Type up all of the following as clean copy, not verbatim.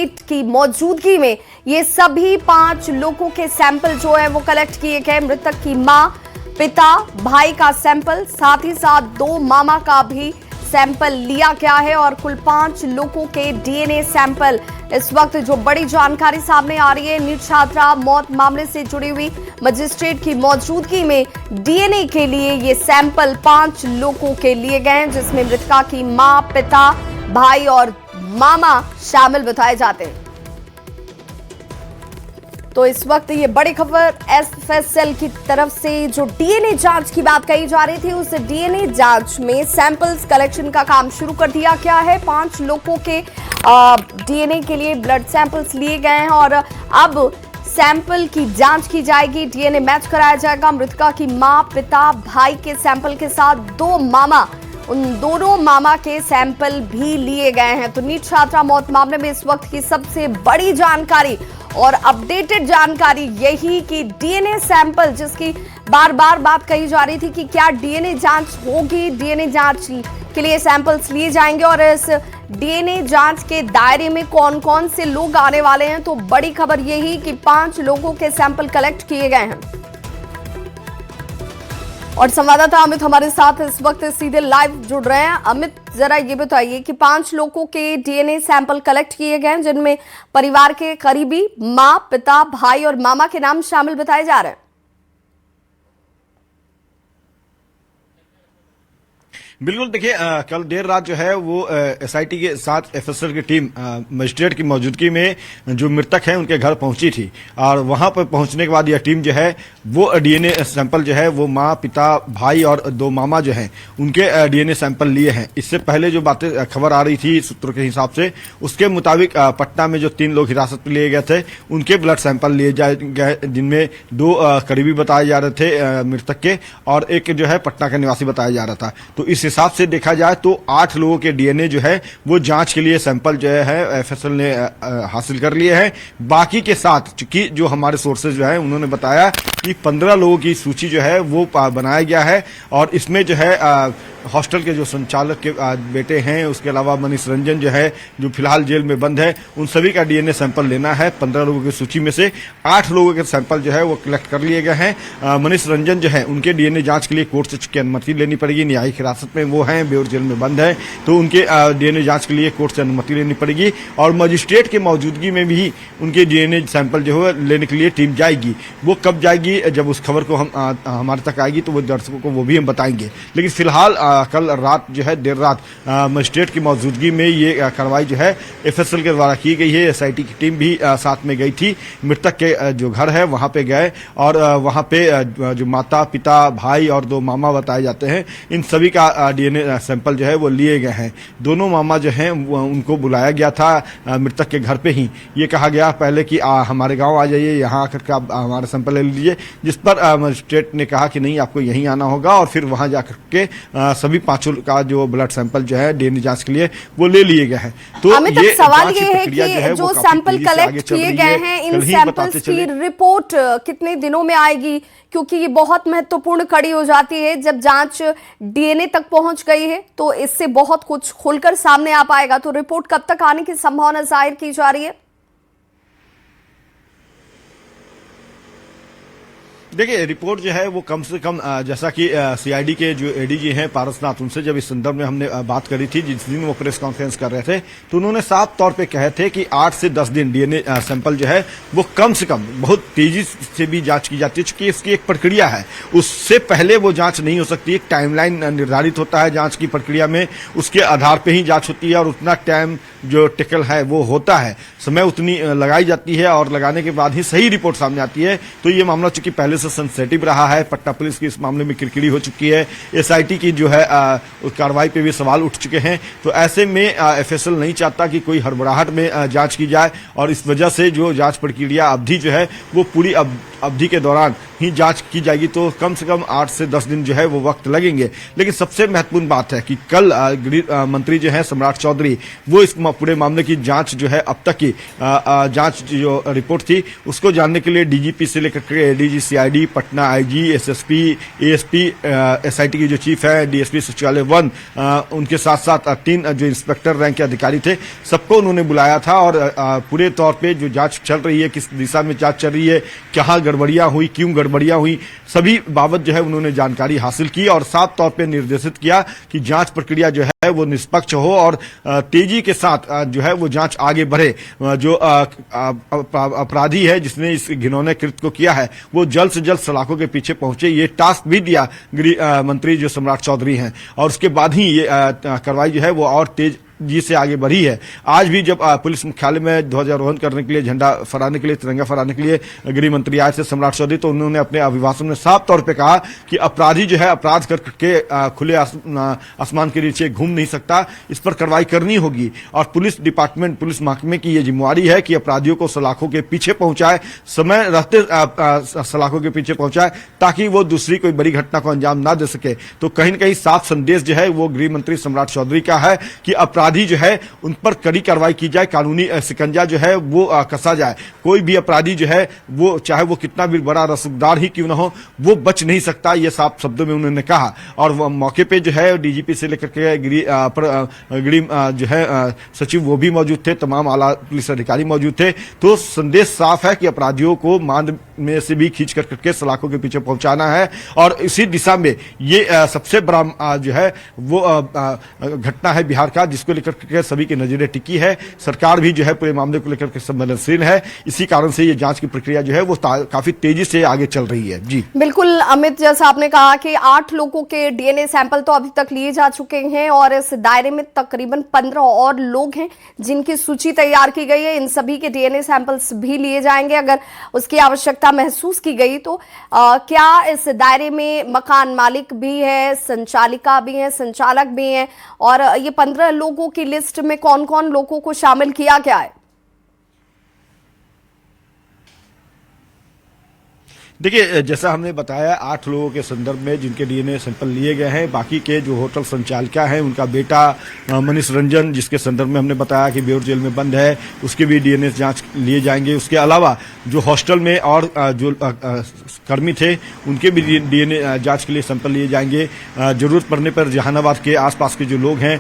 Magistrate की मौजूदगी में ये सभी 5 लोगों के सैंपल जो है वो कलेक्ट किए गए। मृतक की मां, पिता, भाई का सैंपल, साथ ही साथ 2 मामा का भी सैंपल लिया गया है और कुल 5 लोगों के डीएनए सैंपल। इस वक्त जो बड़ी जानकारी सामने आ रही है, नीट छात्रा मौत मामले से जुड़ी हुई मजिस्ट्रेट की मौजूदगी में डीएनए के लिए ये सैंपल 5 लोगों के लिए गए हैं, जिसमें मृतका की मां, पिता, भाई और मामा शामिल बताए जाते हैं। तो इस वक्त ये बड़ी खबर एफएसएल की तरफ से जो डीएनए जांच की बात कही जा रही थी, उस डीएनए जांच में सैंपल्स कलेक्शन का काम शुरू कर दिया गया है। 5 लोगों के डीएनए के लिए ब्लड सैंपल्स लिए गए हैं और अब सैंपल की जांच की जाएगी, डीएनए मैच कराया जाएगा। मृतका की मां, पिता, भाई के सैंपल के साथ 2 मामा, उन दोनों मामा के सैंपल भी लिए गए हैं। तो नीट छात्रा मौत मामले में इस वक्त की सबसे बड़ी जानकारी और अपडेटेड जानकारी यही कि डीएनए सैंपल, जिसकी बार बार बात कही जा रही थी कि क्या डीएनए जांच होगी, डीएनए जांच के लिए सैंपल्स लिए जाएंगे और इस डीएनए जांच के दायरे में कौन कौन से लोग आने वाले हैं। तो बड़ी खबर यही कि 5 लोगों के सैंपल कलेक्ट किए गए हैं और संवाददाता अमित हमारे साथ इस वक्त सीधे लाइव जुड़ रहे हैं। अमित, जरा ये बताइए कि 5 लोगों के डीएनए सैंपल कलेक्ट किए गए हैं, जिनमें परिवार के करीबी मां, पिता, भाई और मामा के नाम शामिल बताए जा रहे हैं। बिल्कुल, देखिए कल देर रात जो है वो एसआईटी के साथ एफएसएल की टीम मजिस्ट्रेट की मौजूदगी में जो मृतक हैं उनके घर पहुंची थी और वहां पर पहुंचने के बाद यह टीम जो है वो डीएनए सैंपल जो है वो मां, पिता, भाई और 2 मामा जो हैं उनके डीएनए सैंपल लिए हैं। इससे पहले जो बातें खबर आ रही थी सूत्रों के हिसाब से, उसके मुताबिक पटना में जो 3 लोग हिरासत में लिए गए थे उनके ब्लड सैंपल लिए गए, जिनमें 2 करीबी बताए जा रहे थे मृतक के और एक जो है पटना का निवासी बताया जा रहा था। तो इस हिसाब से देखा जाए तो 8 लोगों के डीएनए जो है वो जांच के लिए सैंपल जो है एफएसएल ने हासिल कर लिए हैं। बाकी के साथ चूंकि जो हमारे सोर्सेज जो है उन्होंने बताया कि 15 लोगों की सूची जो है वो बनाया गया है और इसमें जो है हॉस्टल के जो संचालक के बेटे हैं, उसके अलावा मनीष रंजन जो है जो फिलहाल जेल में बंद है, उन सभी का डीएनए सैंपल लेना है। 15 लोगों की सूची में से 8 लोगों के सैंपल जो है वो कलेक्ट कर लिए गए हैं। मनीष रंजन जो है उनके डीएनए जांच के लिए कोर्ट से चूंकि अनुमति लेनी पड़ेगी, न्यायिक हिरासत में वो हैं, बेऊर जेल में बंद है, तो उनके डीएनए जांच के लिए कोर्ट से अनुमति लेनी पड़ेगी और मजिस्ट्रेट की मौजूदगी में भी उनके डीएनए सैंपल जो है लेने के लिए टीम जाएगी। वो कब जाएगी, जब उस खबर को हमारे तक आएगी तो वो दर्शकों को वो भी हम बताएंगे। लेकिन फिलहाल कल रात जो है देर रात मजिस्ट्रेट की मौजूदगी में ये कार्रवाई जो है एफएसएल के द्वारा की गई है। एसआईटी की टीम भी साथ में गई थी, मृतक के जो घर है वहां पे गए और वहां पे जो माता, पिता, भाई और 2 मामा बताए जाते हैं, इन सभी का डीएनए सैंपल जो है वो लिए गए हैं। दोनों मामा जो हैं उनको बुलाया गया था मृतक के घर पे ही। ये कहा गया पहले कि हमारे गाँव आ जाइए, यहाँ आकर के आप हमारा सैंपल ले लीजिए, जिस पर मजिस्ट्रेट ने कहा कि नहीं, आपको यहीं आना होगा और फिर वहां जाकर के सभी 5 का जो ब्लड सैंपल जो है डीएनए जांच के लिए वो ले लिए गए हैं। तो ये सवाल ये है कि जो सैंपल कलेक्ट किए गए हैं, इन सैंपल्स की रिपोर्ट कितने दिनों में आएगी? क्योंकि ये बहुत महत्वपूर्ण कड़ी हो जाती है जब जांच डीएनए तक पहुंच गई है, तो इससे बहुत कुछ खुलकर सामने आ पाएगा। तो रिपोर्ट कब तक आने की संभावना जाहिर की जा रही है? देखिए, रिपोर्ट जो है वो कम से कम जैसा कि सीआईडी के जो एडीजी हैं पारसनाथ, उनसे जब इस संदर्भ में हमने बात करी थी, जिस दिन वो प्रेस कॉन्फ्रेंस कर रहे थे, तो उन्होंने साफ तौर पे कहे थे कि 8 से 10 दिन डीएनए सैंपल जो है वो कम से कम बहुत तेजी से भी जांच की जाती है, क्योंकि इसकी एक प्रक्रिया है, उससे पहले वो जांच नहीं हो सकती। एक टाइमलाइन निर्धारित होता है जांच की प्रक्रिया में, उसके आधार पर ही जांच होती है और उतना टाइम जो टिकल है वो होता है, समय उतनी लगाई जाती है और लगाने के बाद ही सही रिपोर्ट सामने आती है। तो ये मामला चूंकि पहले से सेंसिटिव रहा है, पटना पुलिस की इस मामले में किरकिरी हो चुकी है, एसआईटी की जो है कार्रवाई पे भी सवाल उठ चुके हैं, तो ऐसे में एफएसएल नहीं चाहता कि कोई हड़बड़ाहट में जांच की जाए और इस वजह से जो जांच प्रक्रिया अवधि जो है वो पूरी अवधि के दौरान ही जांच की जाएगी। तो कम से कम 8 से 10 दिन जो है वो वक्त लगेंगे। लेकिन सबसे महत्वपूर्ण बात है कि कल गृह मंत्री जो है सम्राट चौधरी वो इस पूरे मामले की जांच जो है अब तक की जांच जो रिपोर्ट थी उसको जानने के लिए डीजीपी से लेकर के ADG CID, Patna IG, SSP, ASP, SIT की जो चीफ है, डीएसपी सचिवालय 1, उनके साथ साथ 3 जो इंस्पेक्टर रैंक के अधिकारी थे, सबको उन्होंने बुलाया था और पूरे तौर पे जो जांच चल रही है, किस दिशा में जांच चल रही है, कहाँ गड़बड़ियां हुई, क्यों गड़बड़ियां हुई, सभी बाबत जो है उन्होंने जानकारी हासिल की और साफ तौर पे निर्देशित किया कि जांच प्रक्रिया जो है वो निष्पक्ष हो और तेजी के साथ जो है वो जांच आगे बढ़े। जो अपराधी है जिसने इस घिनौने कृत्य को किया है वो जल्द से जल्द सलाखों के पीछे पहुंचे, ये टास्क भी दिया गृह मंत्री जो सम्राट चौधरी हैं और उसके बाद ही ये कार्रवाई जो है वो और तेज जी से आगे बढ़ी है। आज भी जब पुलिस मुख्यालय में ध्वजारोहण करने के लिए, झंडा फहराने के लिए, तिरंगा फहराने के लिए गृह मंत्री आए थे सम्राट चौधरी, तो उन्होंने अपने अभिभाषण में साफ तौर पे कहा कि अपराधी जो है अपराध करके खुले आसमान के नीचे घूम नहीं सकता, इस पर कार्रवाई करनी होगी और पुलिस डिपार्टमेंट, पुलिस महकमे की यह जिम्मेवारी है कि अपराधियों को सलाखों के पीछे पहुंचाए, समय रहते सलाखों के पीछे पहुंचाए ताकि वो दूसरी कोई बड़ी घटना को अंजाम ना दे सके। तो कहीं न कहीं साफ संदेश जो है वो गृह मंत्री सम्राट चौधरी का है कि अपराधी जो है उन पर कड़ी कार्रवाई की जाए, कानूनी शिकंजा जो है वो कसा जाए। कोई भी अपराधी जो है वो चाहे वो कितना भी बड़ा रसूखदार ही क्यों ना हो, वो बच नहीं सकता, ये साफ शब्दों में उन्होंने कहा। और मौके पे जो है डीजीपी से लेकर के गृह जो है सचिव वो भी मौजूद थे, तमाम आला पुलिस अधिकारी मौजूद थे। तो संदेश साफ है कि अपराधियों को मांद में से भी खींच करके सलाखों के पीछे पहुंचाना है और इसी दिशा में ये सबसे बड़ा जो है वो घटना है बिहार का, जिसको लेकर के सभी की नजरें टिकी है। सरकार भी जो है पूरे मामले को लेकर के संवेदनशील है, इसी कारण से ये जांच की प्रक्रिया जो है वो काफी तेजी से आगे चल रही है। जी बिल्कुल अमित, जैसा आपने कहा कि 8 लोगों के डीएनए सैंपल तो अभी तक लिए जा चुके हैं और इस दायरे में तकरीबन 15 और लोग हैं जिनकी सूची तैयार की गई है। इन सभी के डीएनए सैंपल्स भी लिए जाएंगे अगर उसकी आवश्यकता महसूस की गई तो। क्या इस दायरे में मकान मालिक भी है, संचालिका भी है, संचालक भी हैं और ये 15 लोगों की लिस्ट में कौन कौन लोगों को शामिल किया गया है? देखिए, जैसा हमने बताया 8 लोगों के संदर्भ में जिनके डीएनए सैंपल लिए गए हैं। बाकी के जो होटल संचालिका हैं उनका बेटा मनीष रंजन, जिसके संदर्भ में हमने बताया कि बेउर जेल में बंद है, उसके भी डीएनए जांच लिए जाएंगे। उसके अलावा जो हॉस्टल में और जो कर्मी थे उनके भी डीएनए जांच के लिए सैंपल लिए जाएंगे। जरूरत पड़ने पर जहानाबाद के आसपास के जो लोग हैं,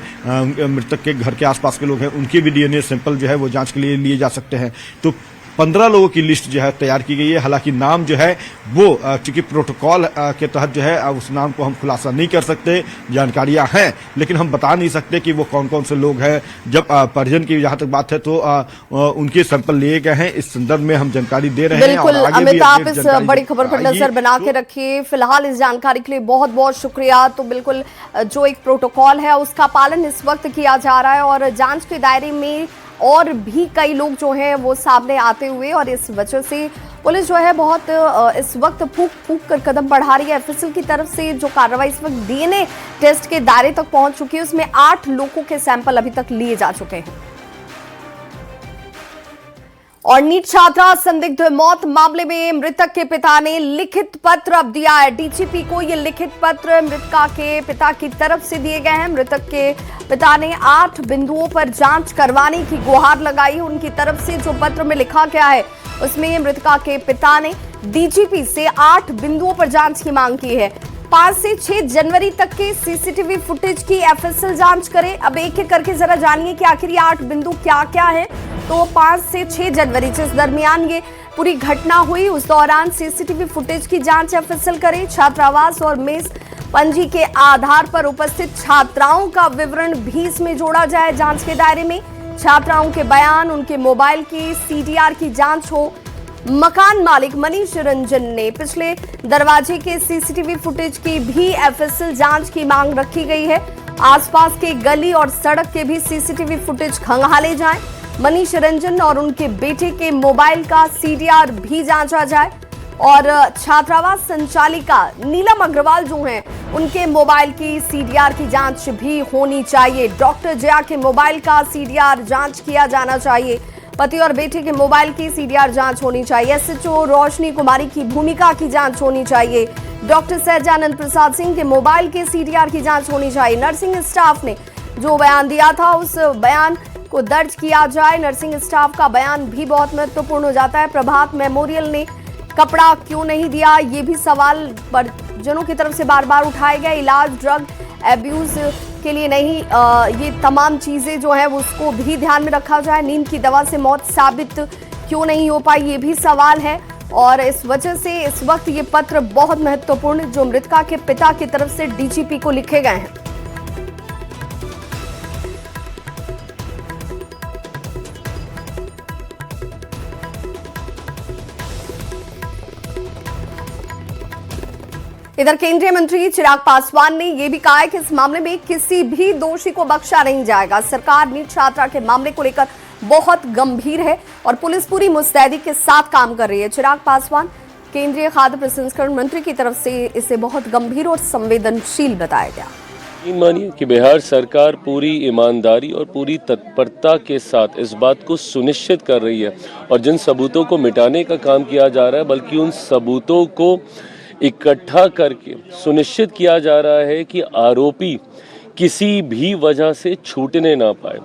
मृतक के घर के आसपास के लोग हैं, उनके भी डीएनए सैंपल जो है वो जांच के लिए लिए जा सकते हैं। तो 15 लोगों की लिस्ट जो है तैयार की गई है। हालांकि नाम जो है वो चूंकि प्रोटोकॉल के तहत जो है उस नाम को हम खुलासा नहीं कर सकते, जानकारियां हैं लेकिन हम बता नहीं सकते कि वो कौन कौन से लोग हैं। जब परिजन की जहां तक बात है तो उनके सैंपल लिए गए हैं, इस संदर्भ में हम जानकारी दे रहे हैं। बिल्कुल अमित, आप इस बड़ी खबर पर नजर बना के रखिए। फिलहाल इस जानकारी के लिए बहुत बहुत शुक्रिया। तो बिल्कुल जो एक प्रोटोकॉल है उसका पालन इस वक्त किया जा रहा है और जांच के दायरे में और भी कई लोग जो हैं वो सामने आते हुए और इस वजह से पुलिस जो है बहुत इस वक्त फूंक फूंक कर कदम बढ़ा रही है। एफएसएल की तरफ से जो कार्रवाई इस वक्त डीएनए टेस्ट के दायरे तक पहुंच चुकी है उसमें 8 लोगों के सैंपल अभी तक लिए जा चुके हैं। और नीट छात्रा संदिग्ध मौत मामले में मृतक के पिता ने लिखित पत्र अब दिया है डीजीपी को। ये लिखित पत्र मृतका के पिता की तरफ से दिए गए हैं। मृतक के पिता ने 8 बिंदुओं पर जांच करवाने की गुहार लगाई। उनकी तरफ से जो पत्र में लिखा गया है उसमें मृतका के पिता ने डीजीपी से 8 बिंदुओं पर जांच की मांग की है। 5 से 6 जनवरी तक के सीसीटीवी फुटेज की एफएसएल जांच करे। अब एक एक करके जरा जानिए कि आखिर ये 8 बिंदु क्या क्या है। तो 5 से 6 जनवरी जिस दरमियान ये पूरी घटना हुई उस दौरान सीसीटीवी फुटेज की जांच एफएसएल करे। छात्रावास और मेस पंजी के आधार पर उपस्थित छात्राओं का विवरण भी इसमें जोड़ा जाए जांच के दायरे में। छात्राओं के बयान, उनके मोबाइल की सीडीआर की जांच हो। मकान मालिक मनीष रंजन ने पिछले दरवाजे के सीसीटीवी फुटेज की भी एफएसएल जांच की मांग रखी गई है। आसपास के गली और सड़क के भी सीसीटीवी फुटेज खंगाले जाएं। मनीष रंजन और उनके बेटे के मोबाइल का सीडीआर भी जांचा जाए और छात्रावास संचालिका नीलम अग्रवाल जो हैं उनके मोबाइल की सीडीआर की जांच भी होनी चाहिए। डॉक्टर जया के मोबाइल का सीडीआर जांच किया जाना चाहिए। पति और बेटे के मोबाइल की सीडीआर जांच होनी चाहिए। एसएचओ रोशनी कुमारी की भूमिका की जांच होनी चाहिए। डॉक्टर सहजानंद प्रसाद सिंह के मोबाइल के सीडीआर की जांच होनी चाहिए। नर्सिंग स्टाफ ने जो बयान दिया था उस बयान को दर्ज किया जाए। नर्सिंग स्टाफ का बयान भी बहुत महत्वपूर्ण हो जाता है। प्रभात मेमोरियल ने कपड़ा क्यों नहीं दिया, ये भी सवाल परिजनों की तरफ से बार बार उठाए गए। इलाज ड्रग एब्यूज के लिए नहीं, ये तमाम चीजें जो है उसको भी ध्यान में रखा जाए। नींद की दवा से मौत साबित क्यों नहीं हो पाई, ये भी सवाल है। और इस वजह से इस वक्त ये पत्र बहुत महत्वपूर्ण जो मृतका के पिता की तरफ से डीजीपी को लिखे गए हैं। इधर केंद्रीय मंत्री चिराग पासवान ने यह भी कहा है कि इस मामले में किसी भी दोषी को बख्शा नहीं जाएगा। सरकार नीट छात्रा के मामले को लेकर बहुत गंभीर है और पुलिस पूरी मुस्तैदी के साथ काम कर रही है। चिराग पासवान केंद्रीय खाद्य प्रसंस्करण मंत्री की तरफ से इसे बहुत गंभीर और संवेदनशील बताया गया। मानिए कि बिहार सरकार पूरी ईमानदारी और पूरी तत्परता के साथ इस बात को सुनिश्चित कर रही है और जिन सबूतों को मिटाने का काम किया जा रहा है, बल्कि उन सबूतों को इकट्ठा करके सुनिश्चित किया जा रहा है कि आरोपी किसी भी वजह से छूटने ना पाए।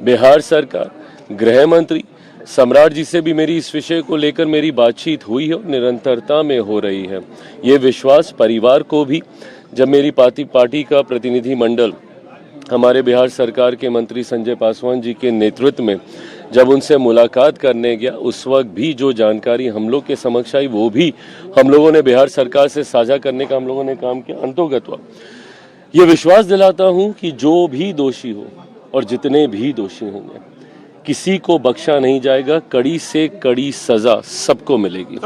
बिहार सरकार, गृह मंत्री सम्राट जी से भी मेरी इस विषय को लेकर मेरी बातचीत हुई है और निरंतरता में हो रही है। ये विश्वास परिवार को भी, जब मेरी पार्टी का प्रतिनिधि मंडल हमारे बिहार सरकार के मंत्री संजय पासवान जी के नेतृत्व में जब उनसे मुलाकात करने गया, उस वक्त भी जो जानकारी हम लोग के समक्ष आई वो भी हम लोगों ने बिहार सरकार से साझा करने का हम लोगों ने काम किया। अंतोगत्वा ये विश्वास दिलाता हूं कि जो भी दोषी हो और जितने भी दोषी होंगे, किसी को बख्शा नहीं जाएगा। कड़ी से कड़ी सजा सबको मिलेगी।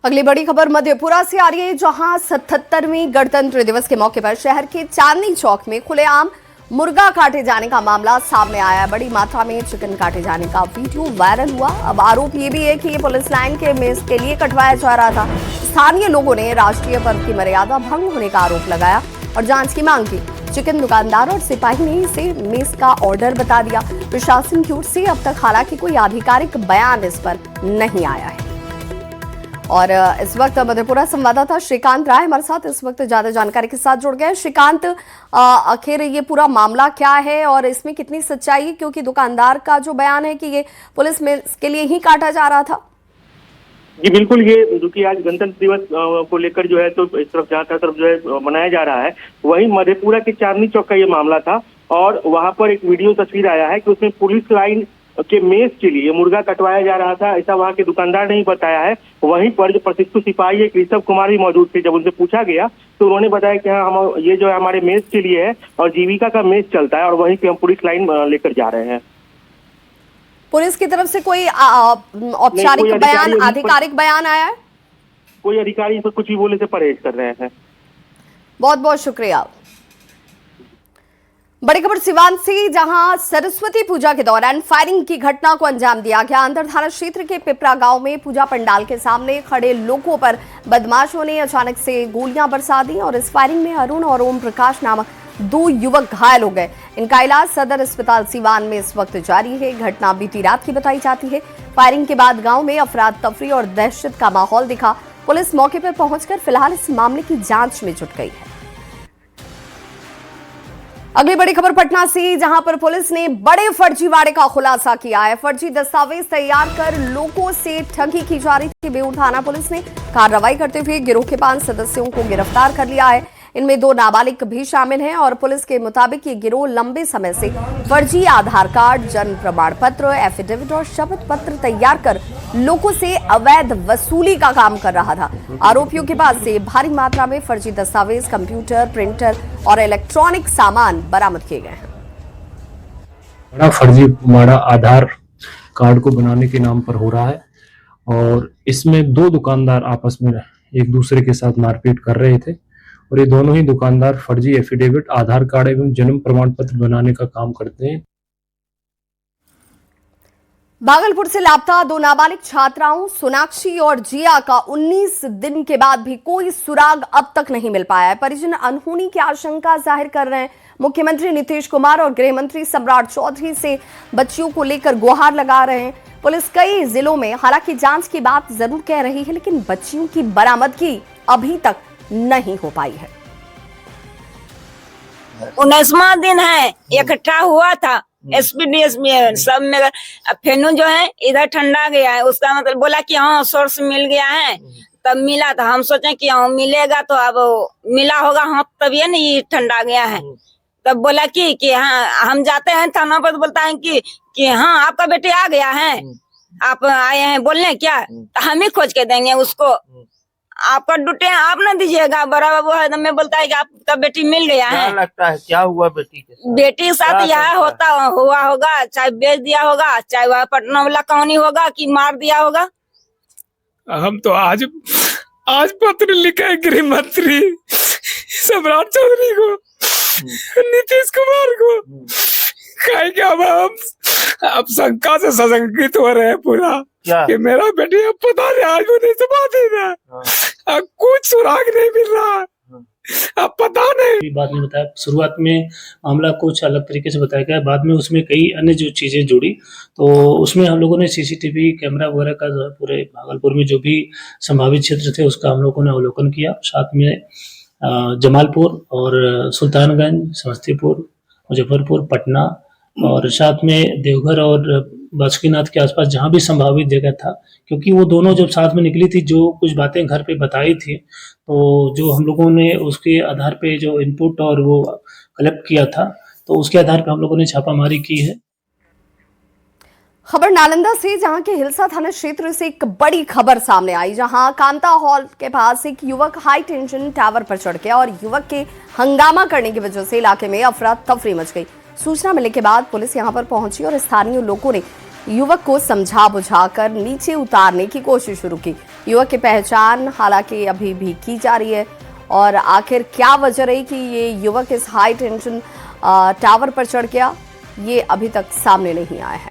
अगली बड़ी खबर मधेपुरा से आ रही है, जहां 77वें गणतंत्र दिवस के मौके पर शहर के चांदनी चौक में खुलेआम मुर्गा काटे जाने का मामला सामने आया। बड़ी मात्रा में चिकन काटे जाने का वीडियो वायरल हुआ। अब आरोप ये भी है कि ये पुलिस लाइन के मेज के लिए कटवाया जा रहा था। स्थानीय लोगों ने राष्ट्रीय पर्व की मर्यादा भंग होने का आरोप लगाया और जांच की मांग की। चिकन दुकानदार और सिपाही ने इसे मेज का ऑर्डर बता दिया। प्रशासन की ओर से अब तक हालांकि कोई आधिकारिक बयान इस पर नहीं आया है। और इस वक्त मधेपुरा संवाददाता श्रीकांत राय हमारे साथ इस वक्त ज्यादा जानकारी के साथ जुड़ गए। श्रीकांत, आखिर ये पूरा मामला क्या है और इसमें कितनी सच्चाई है, क्योंकि दुकानदार का जो बयान है कि ये पुलिस में के लिए ही काटा जा रहा था। जी बिल्कुल, ये जो कि आज गणतंत्र दिवस को लेकर जो है तो इस तरफ जहाँ तरफ जो है मनाया जा रहा है, वहीं मधेपुरा के चांदनी चौक का ये मामला था और वहां पर एक वीडियो तस्वीर आया है कि उसमें पुलिस लाइन के मेज के लिए मुर्गा कटवाया जा रहा था, ऐसा वहां के दुकानदार ने ही बताया है। वहीं पर जो प्रशिक्षु सिपाही एक ऋषभ कुमार भी मौजूद थे। जब उनसे पूछा गया तो उन्होंने बताया कि हाँ, हम ये जो है हमारे मेज के लिए है और जीविका का मेज चलता है और वहीं पे हम पुलिस लाइन लेकर जा रहे हैं। पुलिस की तरफ से कोई औपचारिक बयान, आधिकारिक बयान आया है? कोई अधिकारी इस पर कुछ भी बोलने से परहेज कर रहे हैं। बहुत बहुत शुक्रिया। बड़ी खबर सिवान से, जहां सरस्वती पूजा के दौरान फायरिंग की घटना को अंजाम दिया गया। अंदर थाना क्षेत्र के पिपरा गांव में पूजा पंडाल के सामने खड़े लोगों पर बदमाशों ने अचानक से गोलियां बरसा दी और इस फायरिंग में अरुण और ओम प्रकाश नामक 2 युवक घायल हो गए। इनका इलाज सदर अस्पताल सिवान में इस वक्त जारी है। घटना बीती रात की बताई जाती है। फायरिंग के बाद गांव में अफरा तफरी और दहशत का माहौल दिखा। पुलिस मौके पर पहुंचकर फिलहाल इस मामले की जांच में जुट गई है। अगली बड़ी खबर पटना से, जहां पर पुलिस ने बड़े फर्जीवाड़े का खुलासा किया है। फर्जी दस्तावेज तैयार कर लोगों से ठगी की जा रही थी। बेऊर थाना पुलिस ने कार्रवाई करते हुए गिरोह के 5 सदस्यों को गिरफ्तार कर लिया है। इनमें 2 नाबालिग भी शामिल हैं और पुलिस के मुताबिक ये गिरोह लंबे समय से फर्जी आधार कार्ड, जन्म प्रमाण पत्र, एफिडेविट और शपथ पत्र तैयार कर लोगों से अवैध वसूली का काम कर रहा था। आरोपियों के पास से भारी मात्रा में फर्जी दस्तावेज, कंप्यूटर, प्रिंटर और इलेक्ट्रॉनिक सामान बरामद किए गए हैं। बड़ा फर्जी माड़ा आधार कार्ड को बनाने के नाम पर हो रहा है और इसमें 2 दुकानदार आपस में एक दूसरे के साथ मारपीट कर रहे थे और ये दोनों ही दुकानदार फर्जी एफिडेविट, आधार कार्ड एवं जन्म प्रमाण पत्र बनाने का काम करते हैं। भागलपुर से लापता 2 नाबालिग छात्राओं सोनाक्षी और जिया का 19 दिन के बाद भी कोई सुराग अब तक नहीं मिल पाया है। परिजन अनहोनी की आशंका जाहिर कर रहे हैं। मुख्यमंत्री नीतीश कुमार और गृह मंत्री सम्राट चौधरी से बच्चियों को लेकर गुहार लगा रहे हैं। पुलिस कई जिलों में हालांकि जांच की बात जरूर कह रही है, लेकिन बच्चियों की बरामदगी अभी तक नहीं हो पाई है। 19वां दिन है, इकट्ठा हुआ था एसपीडीएस में सब में। अब फेनू जो है इधर ठंडा गया है, उसका मतलब बोला कि हाँ सोर्स मिल गया है, तब मिला था। हम सोचे कि हाँ मिलेगा तो अब मिला होगा, हाँ तब ये नहीं ठंडा गया है। तब बोला कि हाँ हम जाते हैं थाना पर, बोलता है कि हाँ आपका बेटे आ गया है, आप आए हैं बोलने क्या, तो हम ही खोज के देंगे उसको, आपका ड्यूटी आप ना दीजिएगा। बड़ा बाबू है में बोलता है कि आपका बेटी मिल गया है। क्या लगता है क्या हुआ बेटी के साथ? बेटी के साथ यह हुआ होगा, चाहे बेच दिया होगा, चाहे वह पटना वाला कहानी होगा कि मार दिया होगा। हम तो आज पत्र लिखा है गृह मंत्री सम्राट चौधरी को, नीतीश कुमार को, कहेंगे अब शंका से सशंकित हो रहे हैं पूरा कि मेरा बेटी अब पता नहीं आज वो नहीं समा देना, अब कुछ सुराग नहीं मिल रहा, अब पता नहीं। बाद में बताया, शुरुआत में मामला कुछ अलग तरीके से बताया गया, बाद में उसमें कई अन्य जो चीजें जुड़ी, तो उसमें हम लोगों ने सीसीटीवी कैमरा वगैरह का जो है पूरे भागलपुर में जो भी संभावित क्षेत्र थे उसका हम लोगों ने अवलोकन किया। साथ में जमालपुर और सुल्तानगंज, समस्तीपुर, मुजफ्फरपुर, पटना और साथ में देवघर और बासुकीनाथ के आसपास जहां भी संभावित जगह था, क्योंकि वो दोनों जब साथ में निकली थी, जो कुछ बातें घर पे बताई थी, तो जो हम लोगों ने उसके आधार पे जो इनपुट और वो कलेक्ट किया था, तो उसके आधार पे हम लोगों ने छापामारी की है। खबर नालंदा से, जहां के हिलसा थाना क्षेत्र से एक बड़ी खबर सामने आई, जहां कांता हॉल के पास एक युवक हाई टेंशन टावर पर चढ़ गया और युवक के हंगामा करने की वजह से इलाके में अफरा तफरी मच गई। सूचना मिलने के बाद पुलिस यहां पर पहुंची और स्थानीय लोगों ने युवक को समझा बुझाकर नीचे उतारने की कोशिश शुरू की। युवक की पहचान हालांकि अभी भी की जा रही है और आखिर क्या वजह रही कि ये युवक इस हाई टेंशन टावर पर चढ़ गया, ये अभी तक सामने नहीं आया है।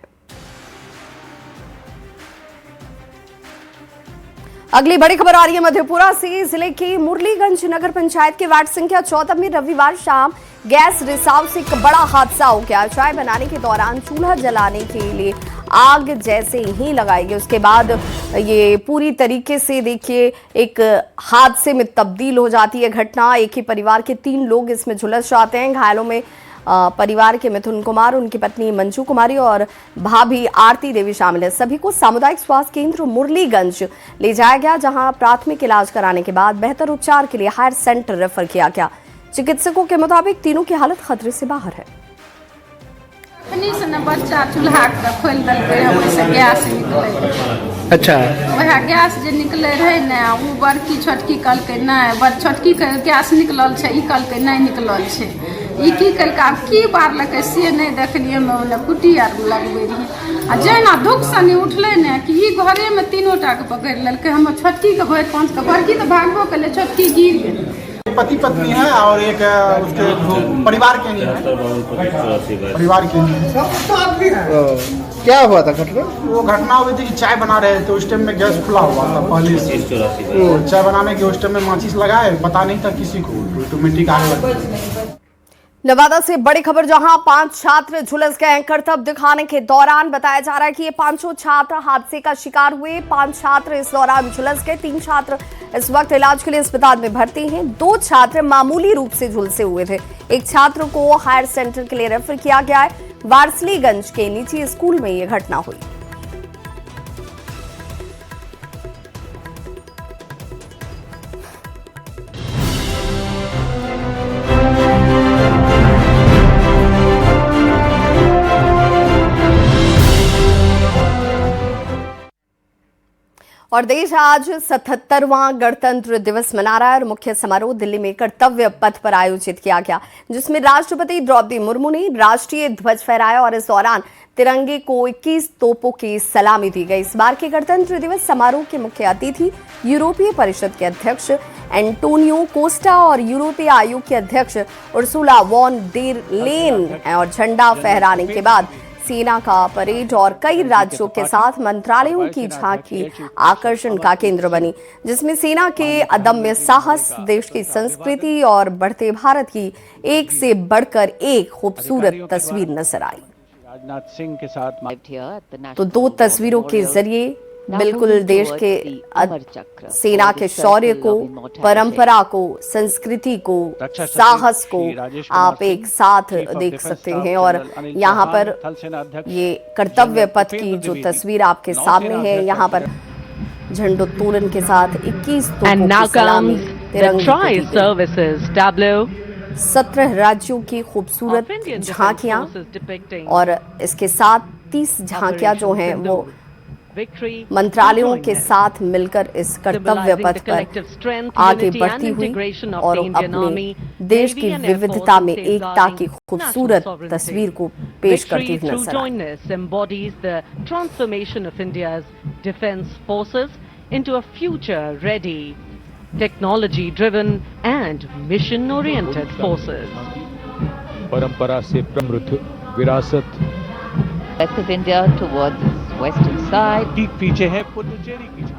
अगली बड़ी खबर आ रही है मधेपुरा से। जिले के मुरलीगंज नगर पंचायत के वार्ड संख्या 14 में रविवार शाम गैस रिसाव से एक बड़ा हादसा हो गया। चाय बनाने के दौरान चूल्हा जलाने के लिए आग जैसे ही लगाई गई, उसके बाद ये पूरी तरीके से देखिए एक हादसे में तब्दील हो जाती है घटना। एक ही परिवार के 3 लोग इसमें झुलस जाते हैं। घायलों में परिवार के मिथुन कुमार, उनकी पत्नी मंजू कुमारी और भाभी आरती देवी शामिल है। सभी को सामुदायिक स्वास्थ्य केंद्र मुरलीगंज ले जाया गया, जहां प्राथमिक इलाज कराने के बाद बेहतर उपचार के लिए हायर सेंटर रेफर किया गया। चिकित्सकों के मुताबिक तीनों की हालत खतरे से बाहर है। बच्चा चूल्हा खोल गैस निकले। अच्छा, वह गैस जो निकले रहे ने, वो बड़की छोटकी कहलकै नहीं, बड़ छोटकी गैस निकलल छै, ई कहलकै नहीं निकलल छै। ई की कहलकै आब की बारलकै से नहीं देखलिए, में कुटी आर लगबे रही। आ जेना दुख सनी उठले ने कि ई घरे में 3 टा के पकड़ लेलकै। हम छोटकी के भरि 5 के, बड़की तो भागबो कले, छोटकी गिर गेल। पति पत्नी है और एक उसके परिवार के लिए परिवार के लिए। क्या हुआ था घटना? वो घटना हुई थी कि चाय बना रहे थे, उस टाइम में गैस खुला हुआ था पहले से। तो चाय बनाने के उस टाइम में माचिस लगाए, पता नहीं था किसी को, ऑटोमेटिक आग लग गई। नवादा से बड़ी खबर, जहां 5 छात्र झुलस गए। करतब दिखाने के दौरान बताया जा रहा है कि ये 5 छात्र हादसे का शिकार हुए। 5 छात्र इस दौरान झुलस गए। 3 छात्र इस वक्त इलाज के लिए अस्पताल में भर्ती हैं। 2 छात्र मामूली रूप से झुलसे हुए थे। एक छात्र को हायर सेंटर के लिए रेफर किया गया है। वारसलीगंज के निजी स्कूल में यह घटना हुई। और देश आज 77वां गणतंत्र दिवस मना रहा है और मुख्य समारोह दिल्ली में कर्तव्य पथ पर आयोजित किया गया, जिसमें राष्ट्रपति द्रौपदी मुर्मू ने राष्ट्रीय ध्वज फहराया और इस दौरान तिरंगे को 21 तोपों की सलामी दी गई। इस बार के गणतंत्र दिवस समारोह के मुख्य अतिथि यूरोपीय परिषद के अध्यक्ष एंटोनियो कोस्टा और यूरोपीय आयोग के अध्यक्ष उर्सुला वॉन डेर लेन और झंडा फहराने के बाद सेना का परेड और कई राज्यों के साथ मंत्रालयों की झांकी आकर्षण का केंद्र बनी, जिसमें सेना के अदम्य साहस, देश की संस्कृति और बढ़ते भारत की एक से बढ़कर एक खूबसूरत तस्वीर नजर आई। राजनाथ सिंह के साथ तो 2 तस्वीरों के जरिए बिल्कुल देश के सेना के शौर्य को, परंपरा को, संस्कृति को, साहस को आप एक साथ देख सकते हैं। और यहाँ पर ये कर्तव्य पथ की जो तस्वीर आपके सामने है, यहाँ पर झंडोत्तोलन के साथ 21 तोपों की सलामी तिरंगे 17 राज्यों की खूबसूरत झांकियां और इसके साथ 30 झांकियां जो हैं वो मंत्रालयों के साथ मिलकर इस कर्तव्य पथ पर आगे बढ़ती हुई और अपने देश की विविधता में एकता की खूबसूरत तस्वीर को पेश करती हुई नजर आई। technology-driven and mission-oriented forces. परंपरा से समृद्ध विरासत West of India towards its western side. ठीक पीछे है पुडुचेरी की